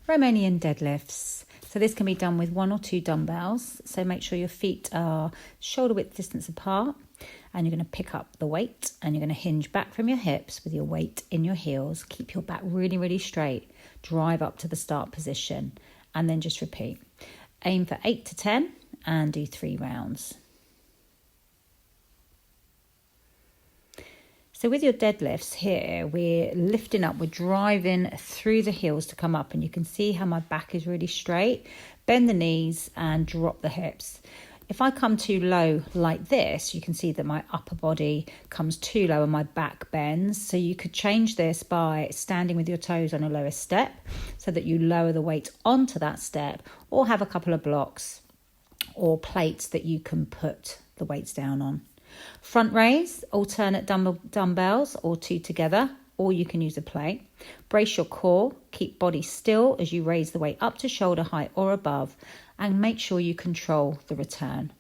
Romanian deadlifts. So this can be done with 1 or 2 dumbbells. So make sure your feet are shoulder width distance apart, and you're going to pick up the weight and you're going to hinge back from your hips with your weight in your heels. Keep your back really, really straight. Drive up to the start position and then just repeat. Aim for 8 to 10 and do 3 rounds. So with your deadlifts here, we're lifting up, we're driving through the heels to come up, and you can see how my back is really straight. Bend the knees and drop the hips. If I come too low like this, you can see that my upper body comes too low and my back bends. So you could change this by standing with your toes on a lower step so that you lower the weight onto that step, or have a couple of blocks or plates that you can put the weights down on. Front raise, alternate dumbbells or 2 together, or you can use a plate. Brace your core, keep body still as you raise the weight up to shoulder height or above, and make sure you control the return.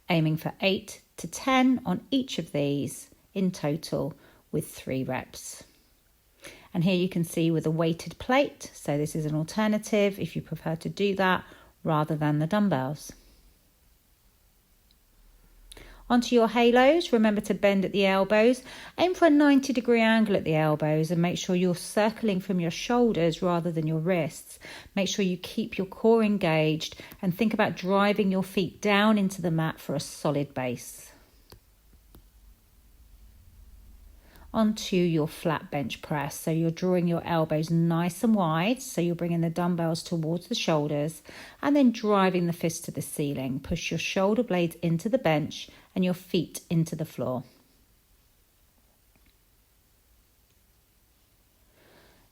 Aiming for 8 to 10 on each of these in total with 3 reps. And here you can see with a weighted plate, so this is an alternative if you prefer to do that rather than the dumbbells. Onto your halos, remember to bend at the elbows. Aim for a 90-degree angle at the elbows and make sure you're circling from your shoulders rather than your wrists. Make sure you keep your core engaged and think about driving your feet down into the mat for a solid base. Onto your flat bench press. So you're drawing your elbows nice and wide. So you're bringing the dumbbells towards the shoulders and then driving the fist to the ceiling. Push your shoulder blades into the bench and your feet into the floor.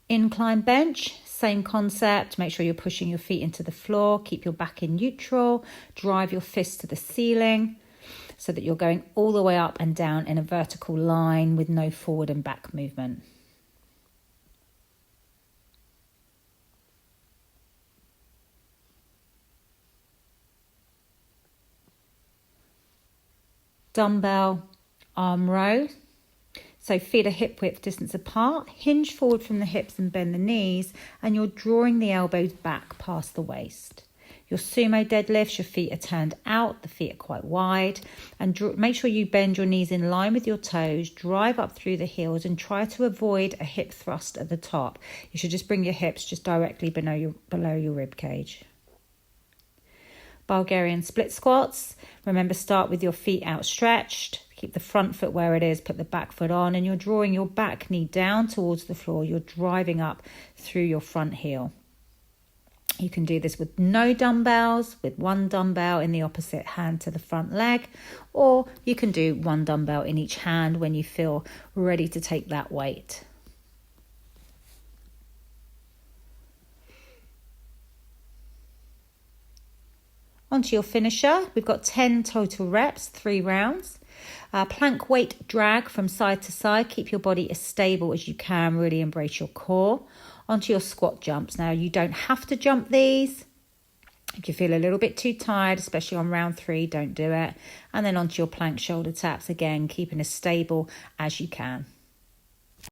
Incline bench, same concept. Make sure you're pushing your feet into the floor. Keep your back in neutral. Drive your fist to the ceiling, so that you're going all the way up and down in a vertical line with no forward and back movement. Dumbbell arm row. So feet are hip width distance apart, hinge forward from the hips and bend the knees, and you're drawing the elbows back past the waist. Your sumo deadlifts, your feet are turned out, the feet are quite wide, and make sure you bend your knees in line with your toes, drive up through the heels and try to avoid a hip thrust at the top. You should just bring your hips just directly below your rib cage. Bulgarian split squats. Remember, start with your feet outstretched. Keep the front foot where it is, put the back foot on, and you're drawing your back knee down towards the floor. You're driving up through your front heel. You can do this with no dumbbells, with 1 dumbbell in the opposite hand to the front leg, or you can do 1 dumbbell in each hand when you feel ready to take that weight. Onto your finisher. We've got 10 total reps, 3 rounds. Plank weight drag from side to side. Keep your body as stable as you can. Really embrace your core. Onto your squat jumps. Now, you don't have to jump these. If you feel a little bit too tired, especially on round 3, don't do it. And then onto your plank shoulder taps. Again, keeping as stable as you can.